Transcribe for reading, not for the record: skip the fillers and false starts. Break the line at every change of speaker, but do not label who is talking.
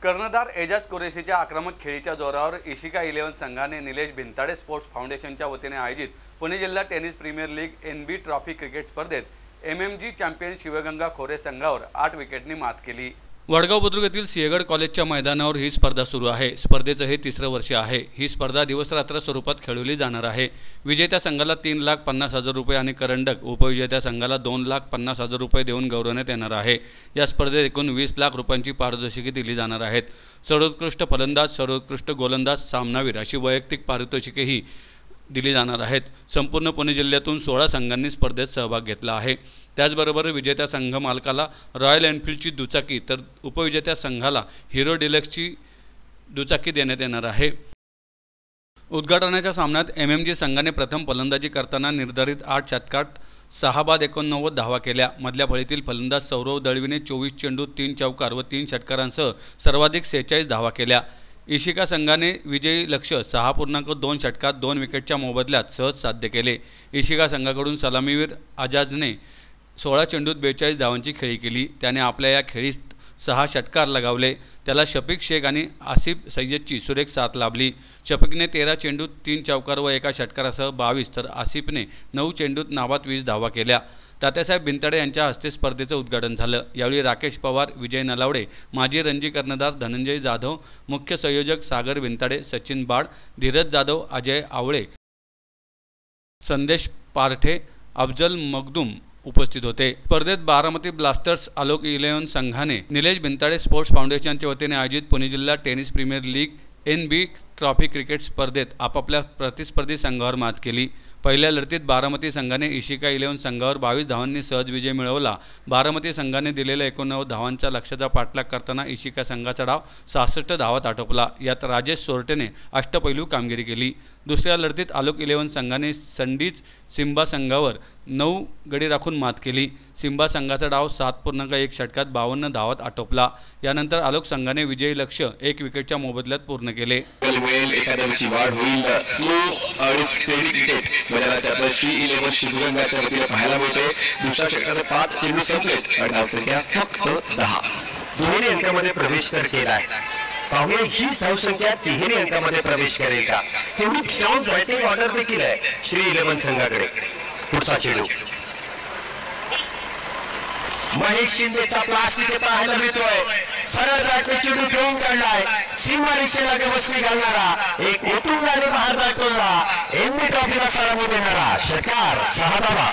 कर्णधार एजाज कुरेशीच्या आक्रमक खेळीच्या जोरावर इशिका 11 संघाने निलेश भिंताडे स्पोर्ट्स फाउंडेशनच्या वतीने आयोजित पुणे जिल्हा tennis premier league NB trophy cricket स्पर्धेत एमएमजी चॅम्पियन शिवगंगा खोरे संघावर 8 विकेटनी मात केली। वडगाव बुद्रुक येथील सिंहगड कॉलेजच्या मैदानावर ही स्पर्धा सुरू आहे। स्पर्धेचे हे तिसरे वर्ष आहे। ही स्पर्धा दिवस रात्र स्वरूपात खेळवली जाणार आहे। विजेत्या संघाला 3,50,000 रुपये आणि करंडक, उपविजेत्या संघाला 2,50,000 रुपये देऊन गौरवण्यात येणार आहे। या स्पर्धेत एकूण 20 लाख रुपयांची पारितोषिके दिली जाणार आहेत। सर्वोत्कृष्ट फलंदाज, सर्वोत्कृष्ट गोलंदाज, सामनावीर अशी वैयक्तिक पारितोषिकेही दिली जाणार आहेत। संपूर्ण पुणे जिल्ह्यातून 16 संघांनी स्पर्धेत सहभाग घेतला आहे। त्याचबरोबर विजेत्या संघ मालकाला रॉयल एनफील्डची दुचाकी तर उपविजेत्या संघाला हिरो डिलक्सची दुचाकी देण्यात येणार आहे। उद्घाटनाच्या सामन्यात एमएमजी संघाने प्रथम फलंदाजी करताना निर्धारित 8 षटकात 6 बाद 89 धावा केल्या। मधल्या फळीतील फलंदाज सौरव दळवीने 24 चेंडूत 3 चौकार व 3 षटकारांसह सर्वाधिक 46 धावा केल्या। इशिका संघाने विजयी लक्ष्य 6.2 षटकात 2 विकेटच्या मोबदल्यात सहज साध्य केले। इशिका संघाकडून सलामीवीर आजाजने 16 चेंडूत 42 धावांची खेळी केली। त्याने आपल्या या खेळीत 6 षटकार लगावले। त्याला शफीक शेख आणि आसिफ सय्यदची सुरेख साथ लाभली। शफीकने 13 चेंडूत 3 चौकार व 1 षटकारासह 22 तर आसिफने 9 चेंडूत नाबाद 20 धावा केल्या। तात्यासाहेब भिंताडे यांच्या हस्ते स्पर्धेचं उद्घाटन झालं। यावेळी राकेश पवार, विजय नलावडे, माजी रणजी कर्णधार धनंजय जाधव, मुख्य संयोजक सागर भिंताडे, सचिन बाड, धीरज जाधव, अजय आवळे, संदेश पारठे, अफजल मखदूम उपस्थित होते। स्पर्धेत बारामती ब्लास्टर्स आलोक 11 संघाने निलेश भिंताडे स्पोर्ट्स फाउंडेशनच्या वतीने आयोजित पुणे जिल्हा tennis premier league NB trophy cricket स्पर्धेत आपापल्या प्रतिस्पर्धी संघावर मात केली। पहिल्या लढतीत बारामती संघाने इशिका 11 संघावर 22 धावांनी सहज विजय मिळवला। बारामती संघाने दिलेल्या 89 धावांच्या लक्ष्याचा पाठलाग करताना इशिका संघाचा डाव 66 धावात आटोपला। यात राजेश सोरटेने अष्टपैलू कामगिरी केली। दुसऱ्या लढतीत आलोक 11 संघाने संडीज सिम्बा संघावर 9 गडी राखून मात केली। सिम्बा संघाचा डाव 7.1 षटकात 52 धावात आटोपला। यानंतर आलोक संघाने विजयी लक्ष्य 1 विकेटच्या मोबदल्यात पूर्ण केले।
एकादशीची वाढ होईल स्लो आणि स्टेडी क्रिकेट मैदानाच्या बशी 11 शिवगंगाच्या वतीने पाहायला मिळते। दुसऱ्या षटकाचे 5 चेंडू संपलेत आणि धावसंख्या फक्त 10। दुहेरी अंकामध्ये प्रवेश तर केलाय। पाहुणे हीच धावसंख्या तिहेरी अंकामध्ये प्रवेश करेल का? तेवढी स्ट्रॉंग बॅटिंग ऑर्डर देखील आहे श्री 11 संघाकडे। पुढचा चेंडू महेश शिंदेचा प्लास्टिक पाहायला मिळतोय। सरळ बॅटने चेंडू घेऊन काढलाय। सीमा रेषेला व्यवस्थित घालणारा एक उतुंगाने बाहेर दाखवला। एनबी ट्रॉफीला सलामी देणारा षटकार 6 धावा।